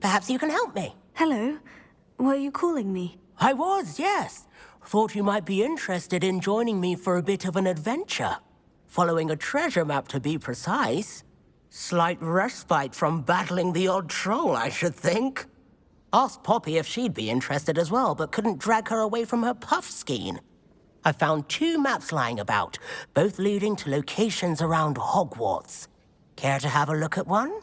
Perhaps you can help me. Hello. Were you calling me? I was, yes. Thought you might be interested in joining me for a bit of an adventure. Following a treasure map, to be precise. Slight respite from battling the odd troll, I should think. Asked Poppy if she'd be interested as well, but couldn't drag her away from her puff skein. I found 2 maps lying about, both leading to locations around Hogwarts. Care to have a look at one?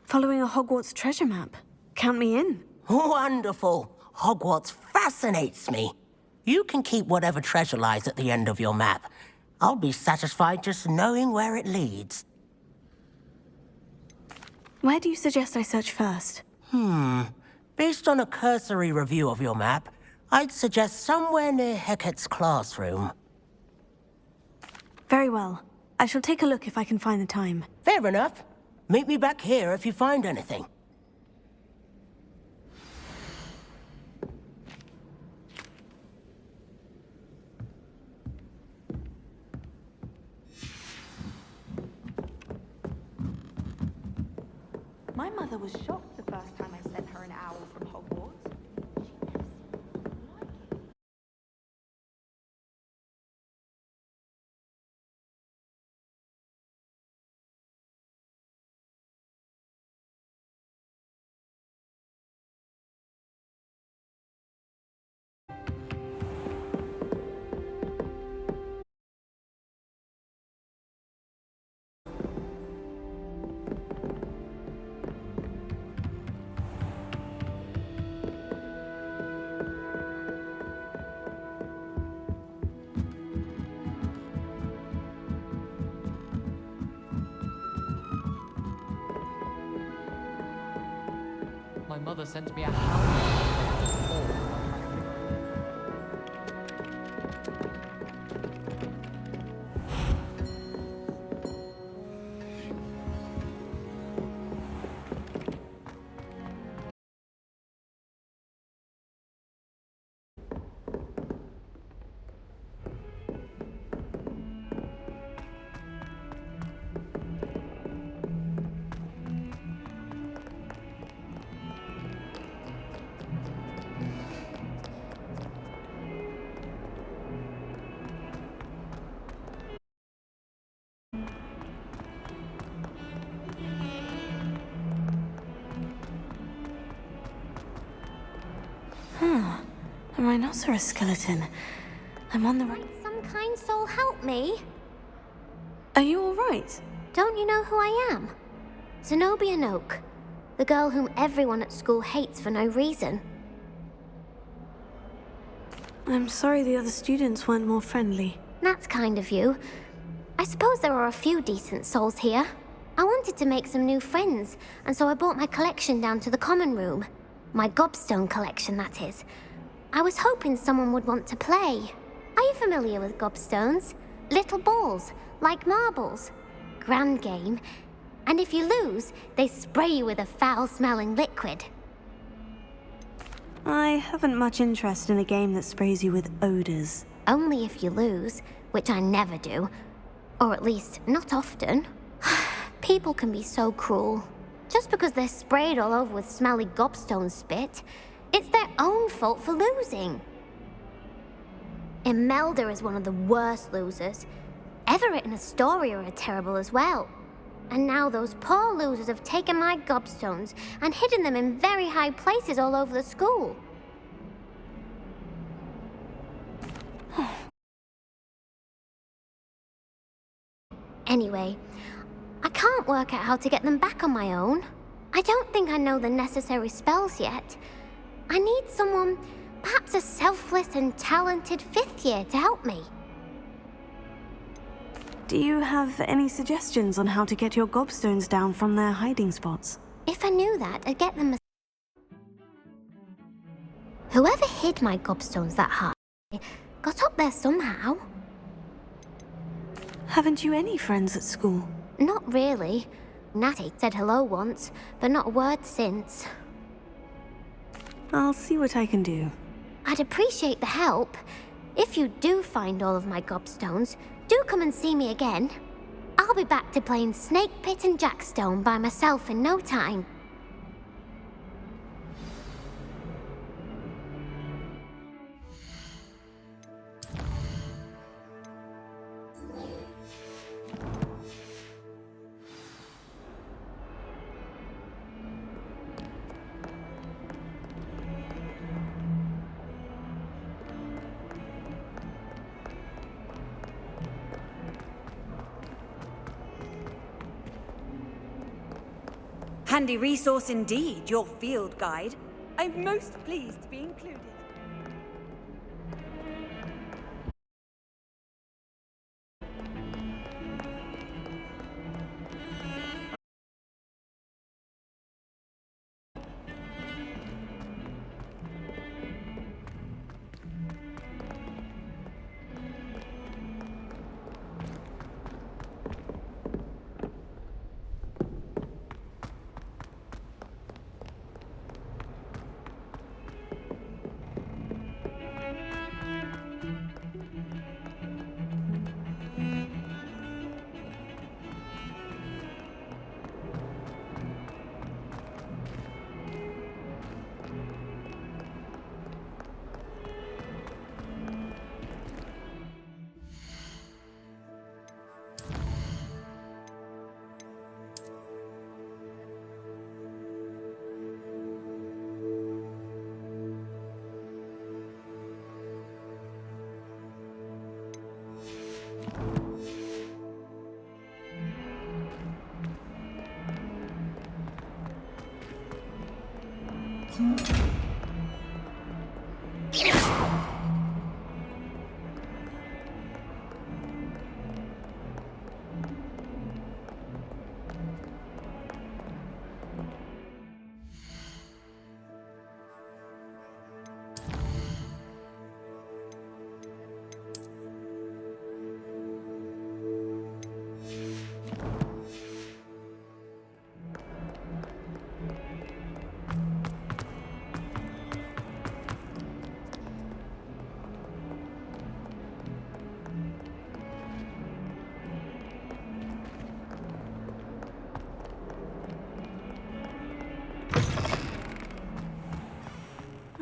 Following a Hogwarts treasure map. Count me in. Wonderful. Hogwarts fascinates me. You can keep whatever treasure lies at the end of your map. I'll be satisfied just knowing where it leads. Where do you suggest I search first? Based on a cursory review of your map, I'd suggest somewhere near Hecat's classroom. Very well. I shall take a look if I can find the time. Fair enough. Meet me back here if you find anything. My mother was shocked the first time I sent her an owl from Hogwarts. My mother sent me a house. A rhinoceros skeleton. I'm on the right... Some kind soul help me. Are you alright? Don't you know who I am? Zenobia Noak, the girl whom everyone at school hates for no reason. I'm sorry the other students weren't more friendly. That's kind of you. I suppose there are a few decent souls here. I wanted to make some new friends, and so I brought my collection down to the common room. My gobstone collection, that is. I was hoping someone would want to play. Are you familiar with gobstones? Little balls, like marbles. Grand game. And if you lose, they spray you with a foul-smelling liquid. I haven't much interest in a game that sprays you with odors. Only if you lose, which I never do. Or at least, not often. People can be so cruel. Just because they're sprayed all over with smelly gobstone spit, it's their own fault for losing. Imelda is one of the worst losers. Everett and Astoria are terrible as well. And now those poor losers have taken my gobstones and hidden them in very high places all over the school. Anyway, I can't work out how to get them back on my own. I don't think I know the necessary spells yet. I need someone, perhaps a selfless and talented 5th year to help me. Do you have any suggestions on how to get your gobstones down from their hiding spots? If I knew that, I'd get them. Whoever hid my gobstones that high got up there somehow. Haven't you any friends at school? Not really. Natty said hello once, but not a word since. I'll see what I can do. I'd appreciate the help. If you do find all of my gobstones, do come and see me again. I'll be back to playing Snake Pit and Jackstone by myself in no time. Handy resource indeed, your field guide. I'm most pleased to be included.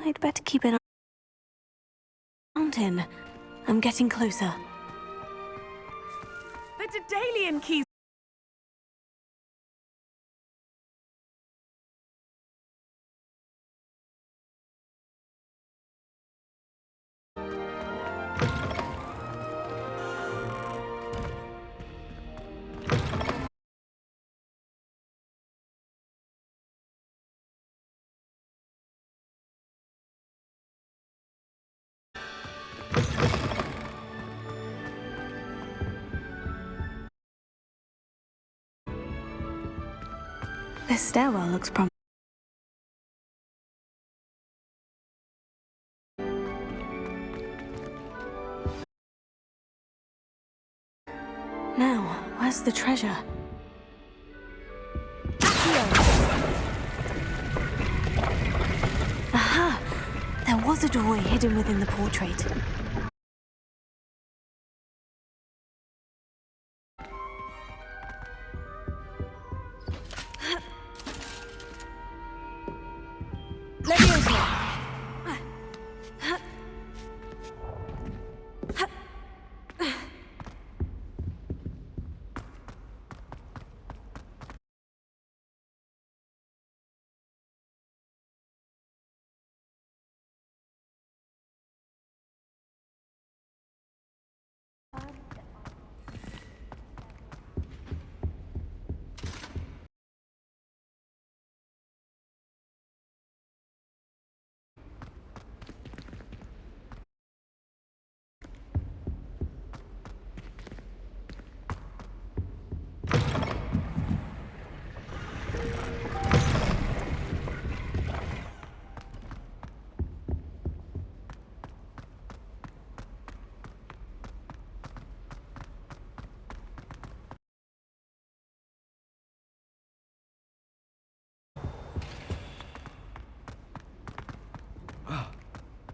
I'd better keep an eye on the mountain. I'm getting closer. The Daedalian keys. This stairwell looks promising. Now, where's the treasure? Aha! There was a doorway hidden within the portrait.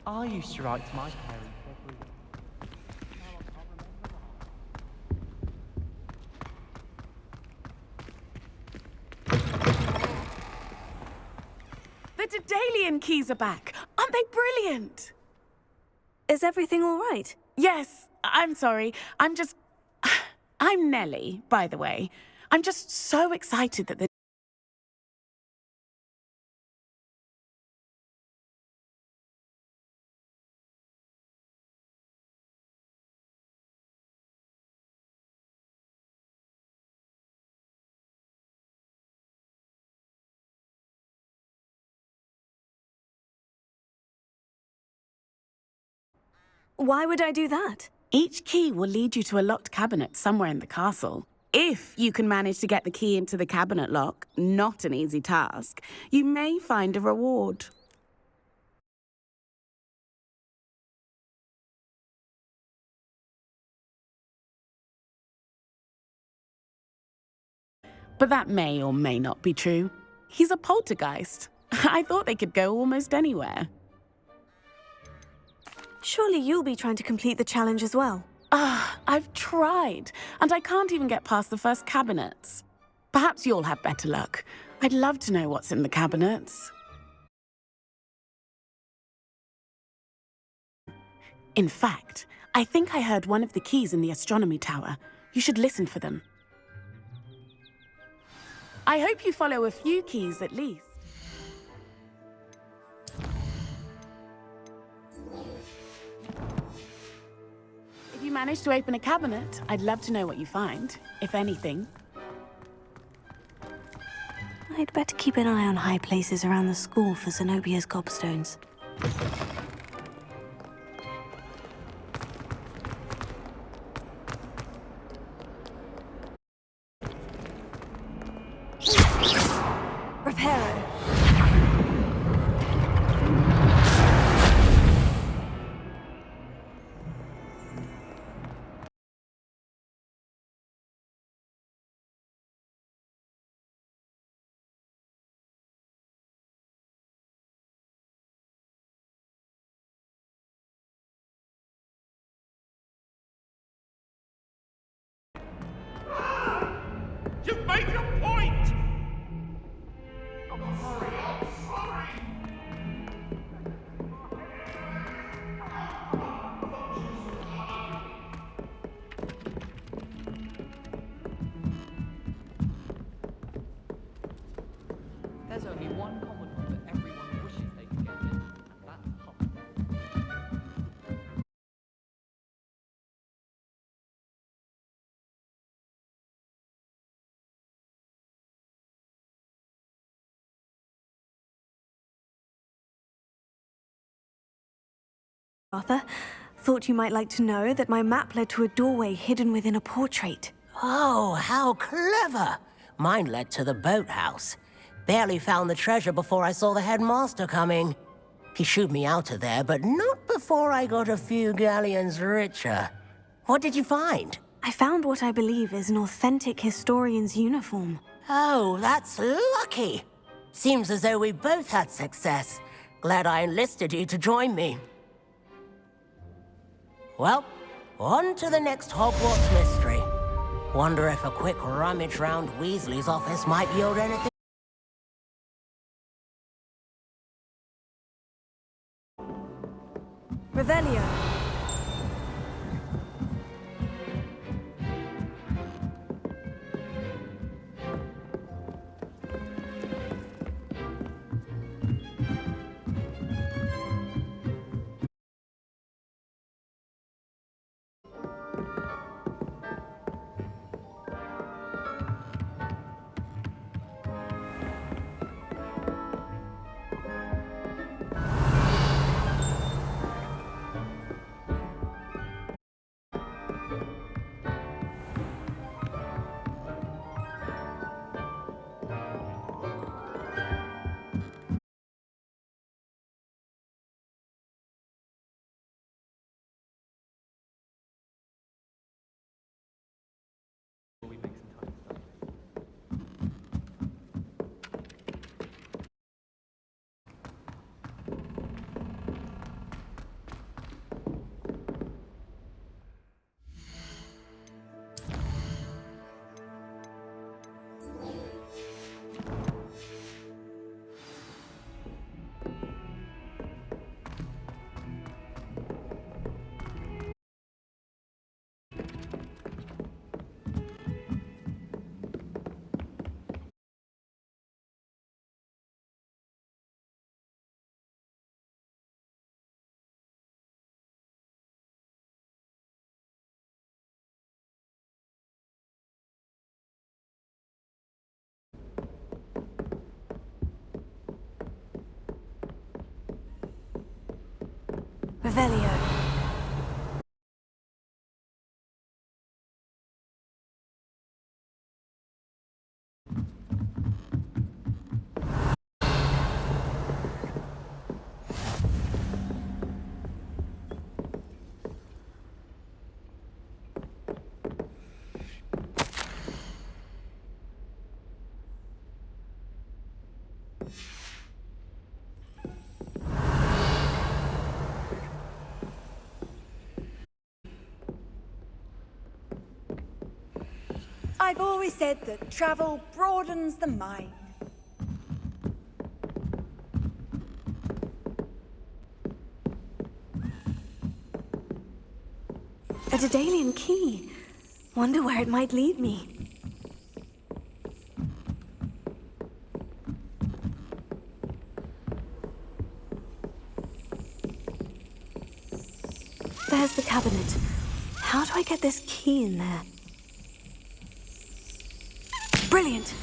I used to write to my parents every week. Now I can't remember. The Daedalian keys are back. Aren't they brilliant? Is everything all right? Yes, I'm sorry. I'm Nellie, by the way. I'm just so excited that the Why would I do that? Each key will lead you to a locked cabinet somewhere in the castle. If you can manage to get the key into the cabinet lock, not an easy task, you may find a reward. But that may or may not be true. He's a poltergeist. I thought they could go almost anywhere. Surely you'll be trying to complete the challenge as well. I've tried, and I can't even get past the first cabinets. Perhaps you'll have better luck. I'd love to know what's in the cabinets. In fact, I think I heard one of the keys in the astronomy tower. You should listen for them. I hope you follow a few keys at least. If you manage to open a cabinet, I'd love to know what you find, if anything. I'd better keep an eye on high places around the school for Zenobia's gobstones. Reparo. You've made your point! There's only one common room that everyone wishes they could get in, and that's Hogwarts. Arthur, thought you might like to know that my map led to a doorway hidden within a portrait. Oh, how clever! Mine led to the boathouse. Barely found the treasure before I saw the headmaster coming. He shooed me out of there, but not before I got a few galleons richer. What did you find? I found what I believe is an authentic historian's uniform. Oh, that's lucky. Seems as though we both had success. Glad I enlisted you to join me. Well, on to the next Hogwarts mystery. Wonder if a quick rummage round Weasley's office might yield anything. Revelio. Revelio. I've always said that travel broadens the mind. A Daedalian key. Wonder where it might lead me. There's the cabinet. How do I get this key in there? Brilliant!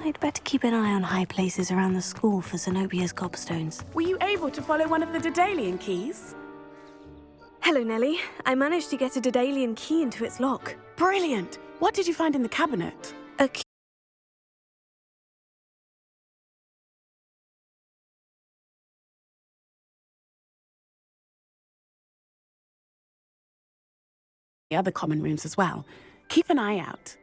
I'd better keep an eye on high places around the school for Zenobia's gobstones. Were you able to follow one of the Daedalian keys? Hello, Nellie. I managed to get a Daedalian key into its lock. Brilliant! What did you find in the cabinet? A key. The other common rooms as well. Keep an eye out.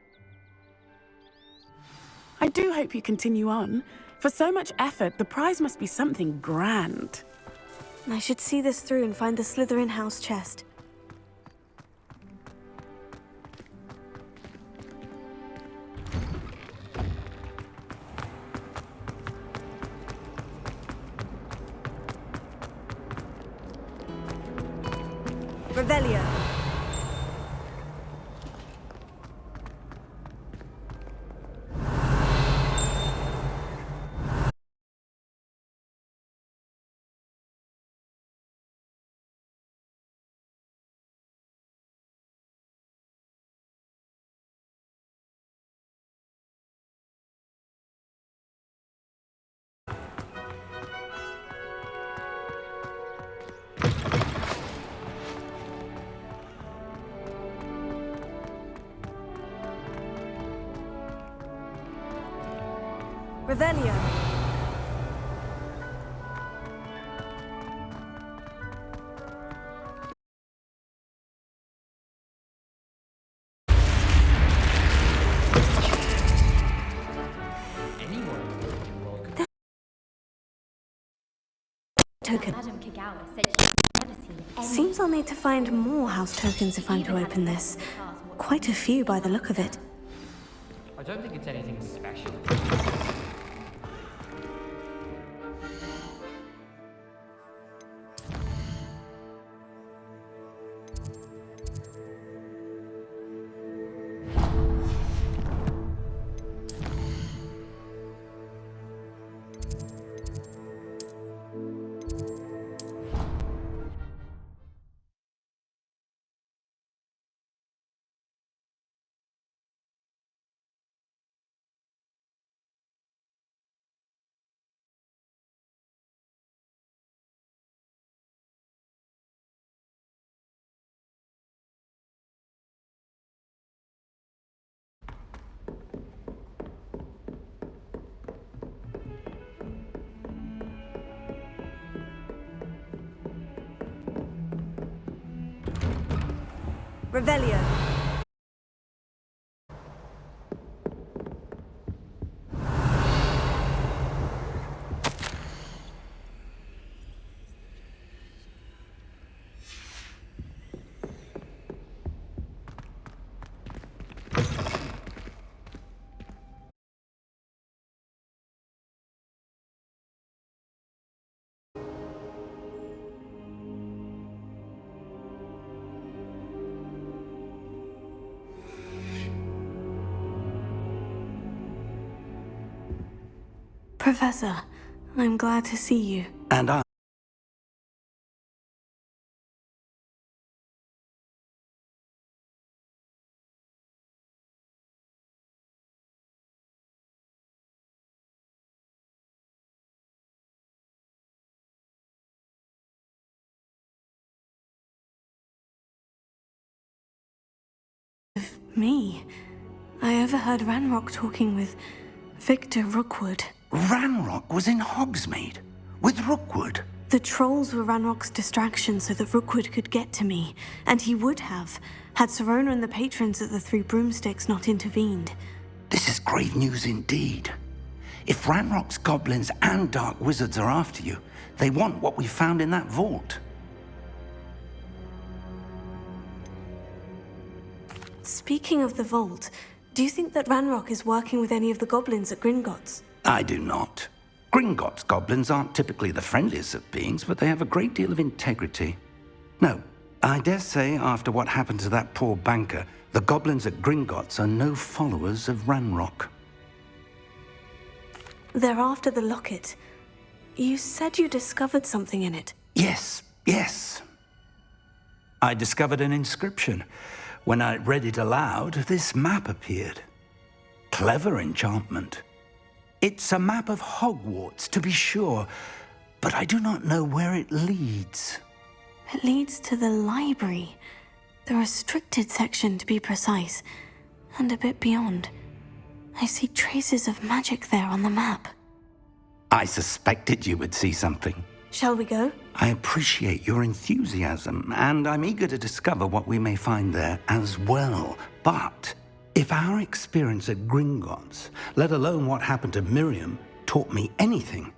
I do hope you continue on. For so much effort, the prize must be something grand. I should see this through and find the Slytherin house chest. Revelio. Revelio. Token. Madame Kagawa said she'd never seen any. Seems I'll need to find more house tokens if I'm to open this. Quite a few by the look of it. I don't think it's anything special. Revelio. Professor, I'm glad to see you. And I... Me? I overheard Ranrock talking with Victor Rookwood. Ranrock was in Hogsmeade with Rookwood. The trolls were Ranrock's distraction so that Rookwood could get to me, and he would have, had Serona and the patrons at the Three Broomsticks not intervened. This is grave news indeed. If Ranrock's goblins and dark wizards are after you, they want what we found in that vault. Speaking of the vault, do you think that Ranrock is working with any of the goblins at Gringotts? I do not. Gringotts goblins aren't typically the friendliest of beings, but they have a great deal of integrity. No, I dare say after what happened to that poor banker, the goblins at Gringotts are no followers of Ranrock. They're after the locket. You said you discovered something in it. Yes. I discovered an inscription. When I read it aloud, this map appeared. Clever enchantment. It's a map of Hogwarts, to be sure, but I do not know where it leads. It leads to the library. The restricted section, to be precise, and a bit beyond. I see traces of magic there on the map. I suspected you would see something. Shall we go? I appreciate your enthusiasm, and I'm eager to discover what we may find there as well. But if our experience at Gringotts, let alone what happened to Miriam, taught me anything,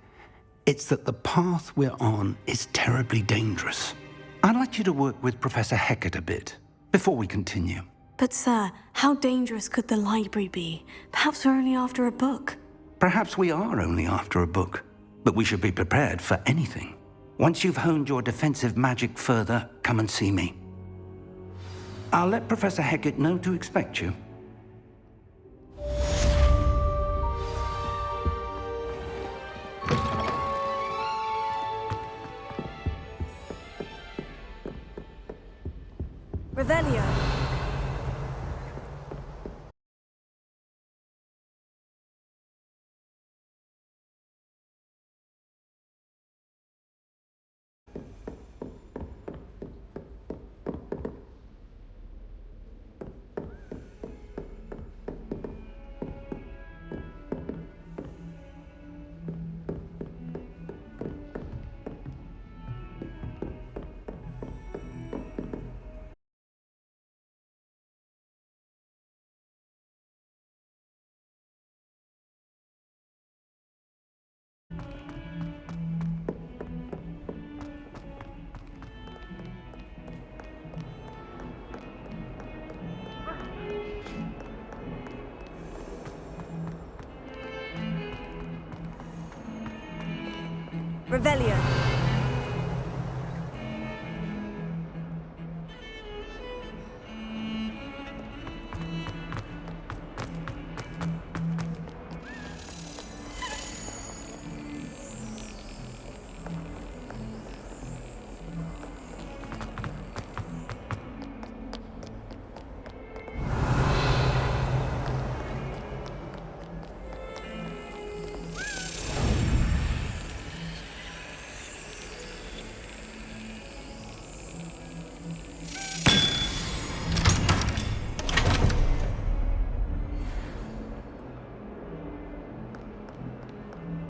it's that the path we're on is terribly dangerous. I'd like you to work with Professor Hecat a bit before we continue. But sir, how dangerous could the library be? Perhaps we're only after a book. Perhaps we are only after a book, but we should be prepared for anything. Once you've honed your defensive magic further, come and see me. I'll let Professor Hecat know to expect you. Revelio. Revelio.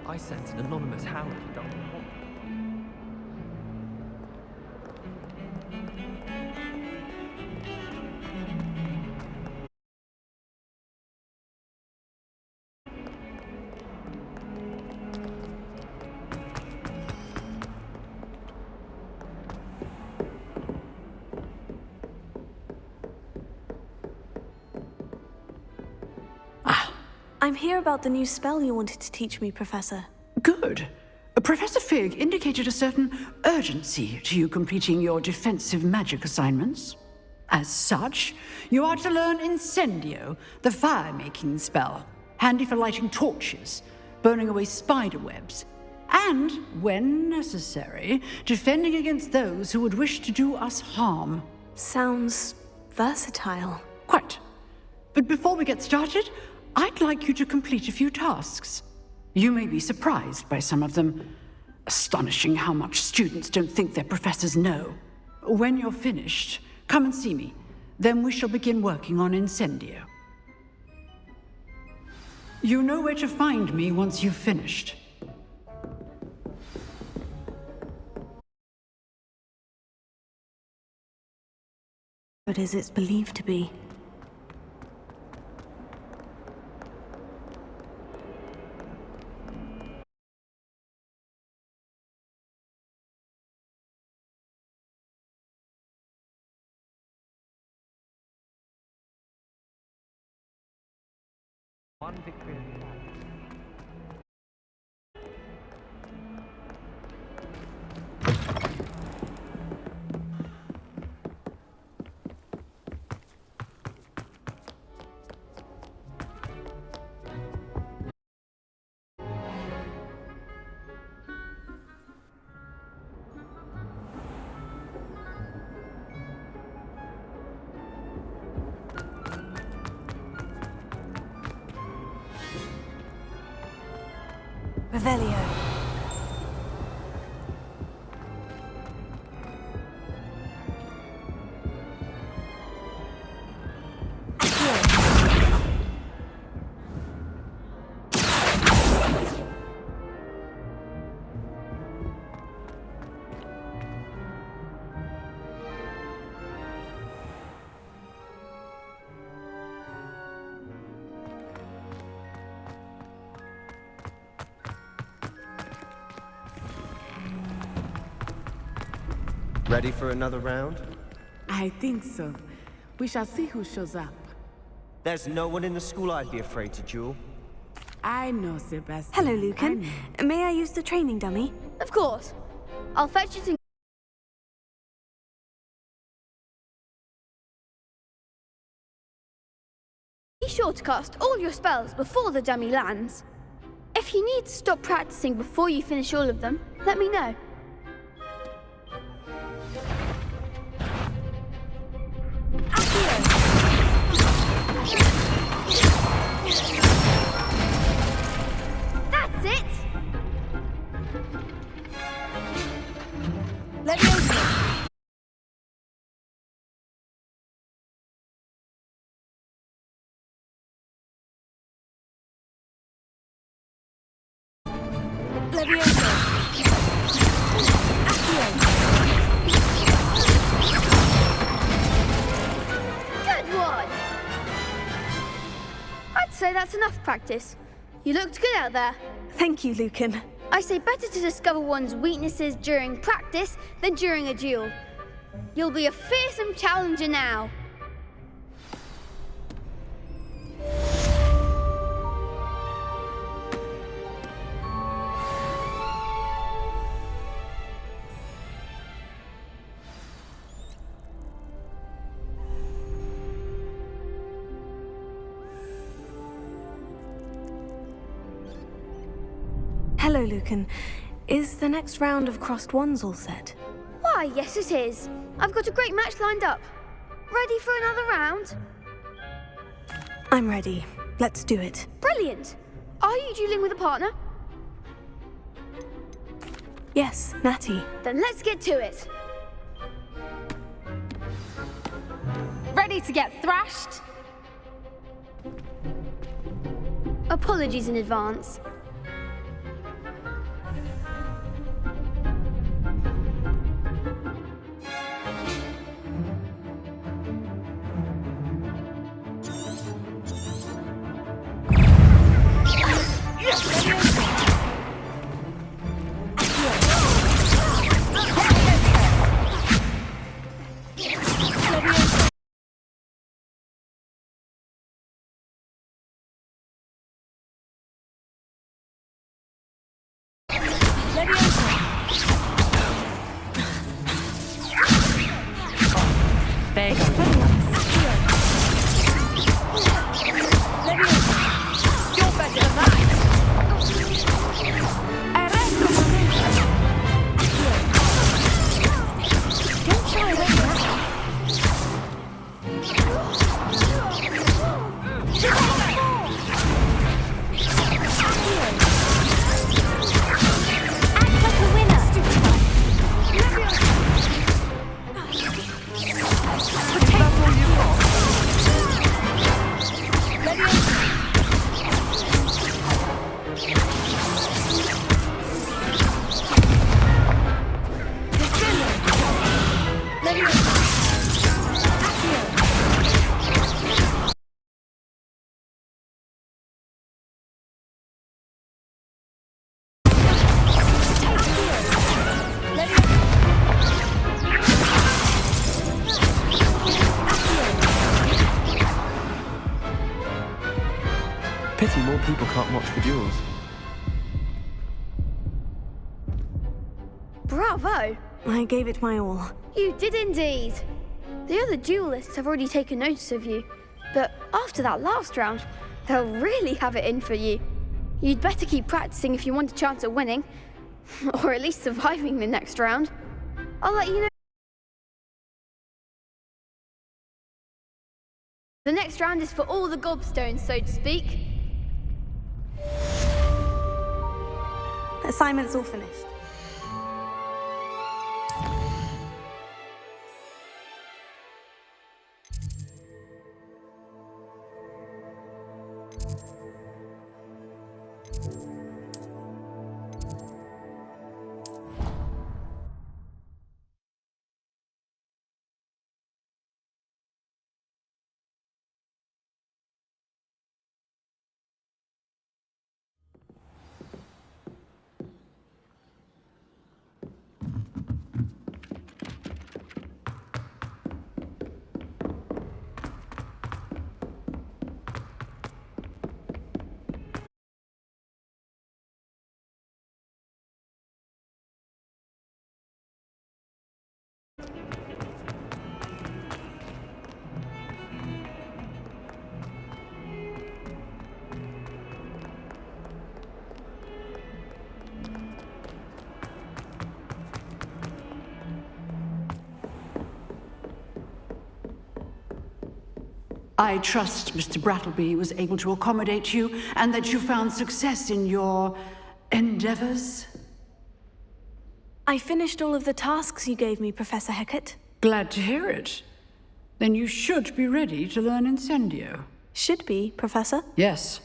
I sense an anonymous hound down the hall. I'm here about the new spell you wanted to teach me, Professor. Good. Professor Fig indicated a certain urgency to you completing your defensive magic assignments. As such, you are to learn Incendio, the fire-making spell, handy for lighting torches, burning away spider webs, and, when necessary, defending against those who would wish to do us harm. Sounds versatile. Quite. But before we get started, I'd like you to complete a few tasks. You may be surprised by some of them. Astonishing how much students don't think their professors know. When you're finished, come and see me. Then we shall begin working on Incendio. You know where to find me once you've finished. But as it's believed to be. One victory at a time. Revelio. Ready for another round? I think so. We shall see who shows up. There's no one in the school I'd be afraid to duel. I know, Sebastian. Hello, Lucan. May I use the training dummy? Of course. I'll fetch it and... Be sure to cast all your spells before the dummy lands. If you need to stop practicing before you finish all of them, let me know. That's it! Let me open it. Levioso. Good one! I'd say that's enough practice. You looked good out there. Thank you, Lucan. I say better to discover one's weaknesses during practice than during a duel. You'll be a fearsome challenger now. Hello, Lucan. Is the next round of crossed ones all set? Why, yes it is. I've got a great match lined up. Ready for another round? I'm ready. Let's do it. Brilliant. Are you dueling with a partner? Yes, Natty. Then let's get to it. Ready to get thrashed? Apologies in advance. There goes. You're better than that. Don't shy away now. Act like a winner. Pity more people can't watch the duels. Bravo! I gave it my all. You did indeed. The other duelists have already taken notice of you, but after that last round, they'll really have it in for you. You'd better keep practicing if you want a chance at winning, or at least surviving the next round. I'll let you know. The next round is for all the gobstones, so to speak. The assignment's all finished. I trust Mr. Brattleby was able to accommodate you and that you found success in your endeavors. I finished all of the tasks you gave me, Professor Hecat. Glad to hear it. Then you should be ready to learn Incendio. Should be, Professor. Yes.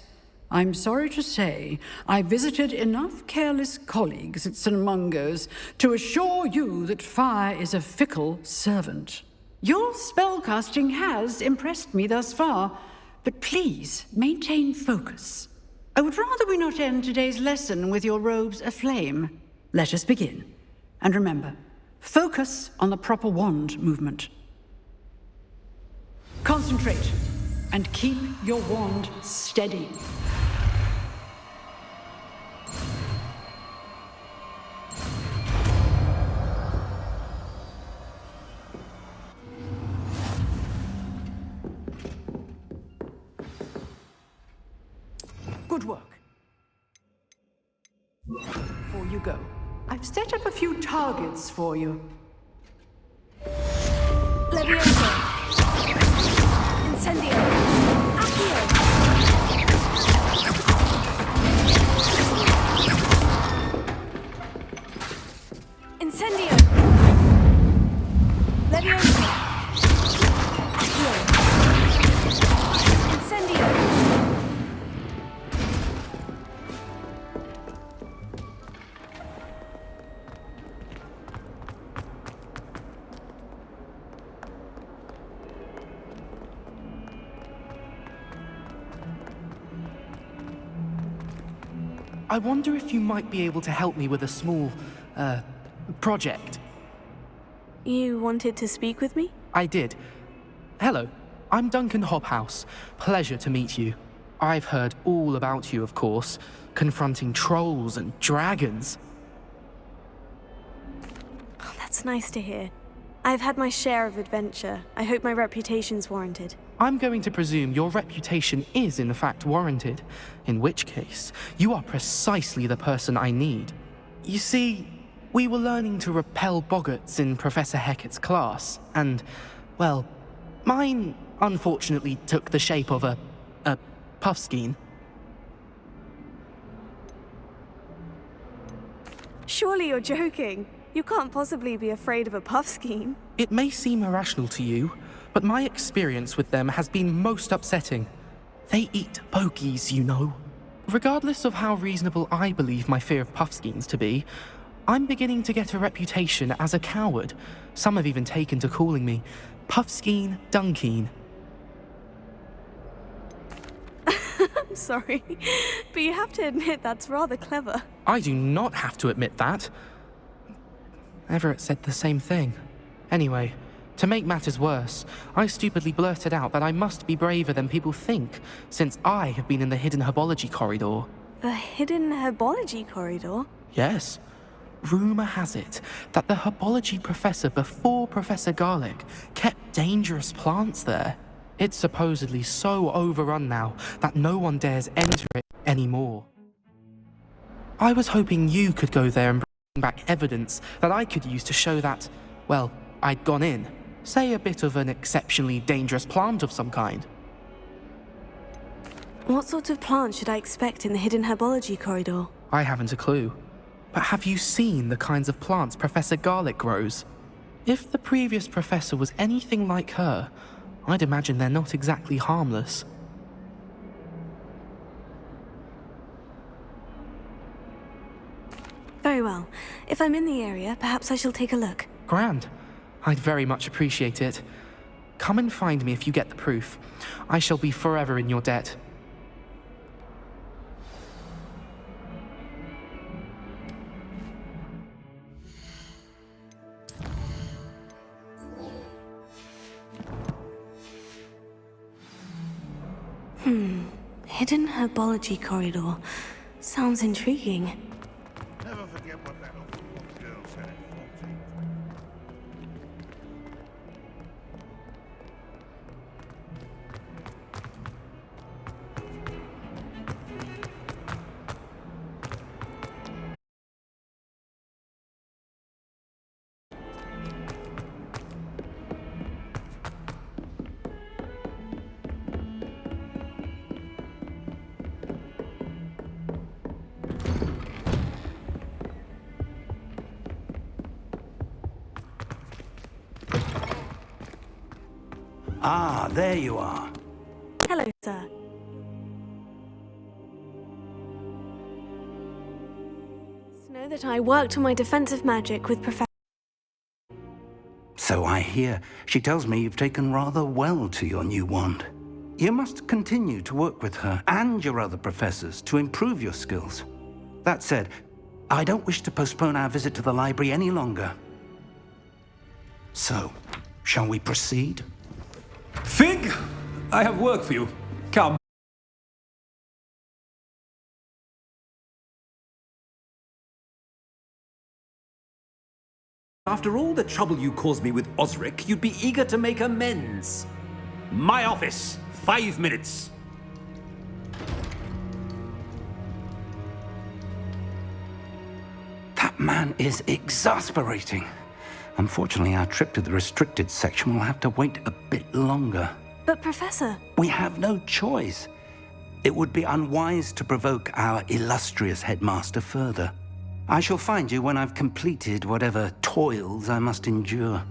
I'm sorry to say, I visited enough careless colleagues at St. Mungo's to assure you that fire is a fickle servant. Your spellcasting has impressed me thus far, but please maintain focus. I would rather we not end today's lesson with your robes aflame. Let us begin. And remember, focus on the proper wand movement. Concentrate and keep your wand steady. Good work. Before you go, I've set up a few targets for you. Levioso. Incendio. Accio. Incendio. Levioso. Accio. Incendio. I wonder if you might be able to help me with a small, project. You wanted to speak with me? I did. Hello, I'm Duncan Hobhouse. Pleasure to meet you. I've heard all about you, of course, confronting trolls and dragons. Oh, that's nice to hear. I've had my share of adventure. I hope my reputation's warranted. I'm going to presume your reputation is in fact warranted, in which case, you are precisely the person I need. You see, we were learning to repel boggarts in Professor Hecat's class, and, well, mine unfortunately took the shape of a puffskein. Surely you're joking. You can't possibly be afraid of a puffskein. It may seem irrational to you, but my experience with them has been most upsetting. They eat bogies, you know. Regardless of how reasonable I believe my fear of puffskeins to be, I'm beginning to get a reputation as a coward. Some have even taken to calling me Puffskein Dunkeen. I'm sorry, but you have to admit that's rather clever. I do not have to admit that. Everett said the same thing. Anyway, to make matters worse, I stupidly blurted out that I must be braver than people think, since I have been in the hidden herbology corridor. The hidden herbology corridor? Yes. Rumour has it that the herbology professor before Professor Garlick kept dangerous plants there. It's supposedly so overrun now that no one dares enter it anymore. I was hoping you could go there and bring back evidence that I could use to show that, well, I'd gone in. Say a bit of an exceptionally dangerous plant of some kind. What sort of plant should I expect in the hidden herbology corridor? I haven't a clue. But have you seen the kinds of plants Professor Garlick grows? If the previous professor was anything like her, I'd imagine they're not exactly harmless. Very well. If I'm in the area, perhaps I shall take a look. Grand. I'd very much appreciate it. Come and find me if you get the proof. I shall be forever in your debt. Hidden herbology corridor. Sounds intriguing. Never forget what that old girl said at 14. Ah, there you are. Hello, sir. To know that I worked on my defensive magic with Professor... So I hear. She tells me you've taken rather well to your new wand. You must continue to work with her and your other professors to improve your skills. That said, I don't wish to postpone our visit to the library any longer. So, shall we proceed? Fig! I have work for you. Come. After all the trouble you caused me with Osric, you'd be eager to make amends. My office. 5 minutes. That man is exasperating. Unfortunately, our trip to the restricted section will have to wait a bit longer. But, Professor... We have no choice. It would be unwise to provoke our illustrious headmaster further. I shall find you when I've completed whatever toils I must endure.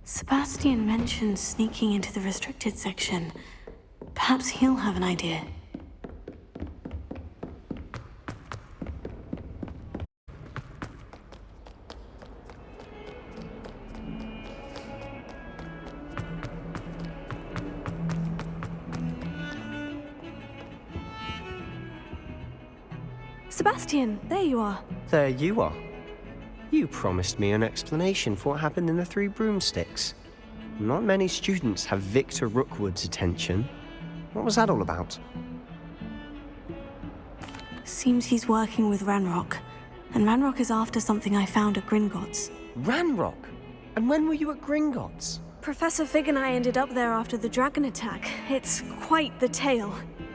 Sebastian mentioned sneaking into the restricted section. Perhaps he'll have an idea. Sebastian, there you are. There you are. You promised me an explanation for what happened in the Three Broomsticks. Not many students have Victor Rookwood's attention. What was that all about? Seems he's working with Ranrock. And Ranrock is after something I found at Gringotts. Ranrock? And when were you at Gringotts? Professor Fig and I ended up there after the dragon attack. It's quite the tale.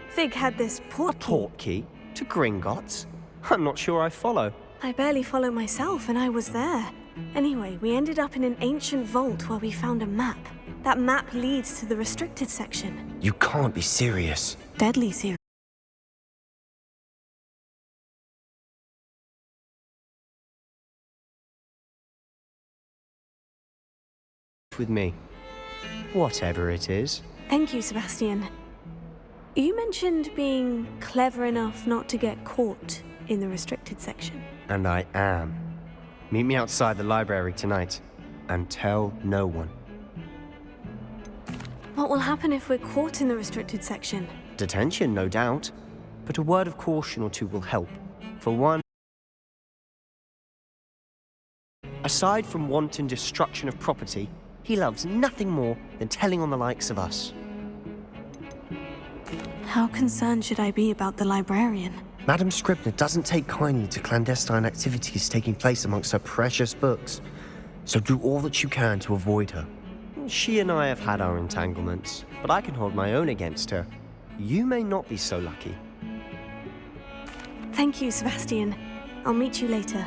Fig had this portkey. A portkey? To Gringotts? I'm not sure I follow. I barely follow myself, and I was there. Anyway, we ended up in an ancient vault where we found a map. That map leads to the restricted section. You can't be serious. Deadly serious. With me. Whatever it is. Thank you, Sebastian. You mentioned being clever enough not to get caught in the restricted section. And I am. Meet me outside the library tonight. And tell no one. What will happen if we're caught in the restricted section? Detention, no doubt. But a word of caution or two will help. For one, aside from wanton destruction of property, he loves nothing more than telling on the likes of us. How concerned should I be about the librarian? Madam Scribner doesn't take kindly to clandestine activities taking place amongst her precious books. So do all that you can to avoid her. She and I have had our entanglements, but I can hold my own against her. You may not be so lucky. Thank you, Sebastian. I'll meet you later.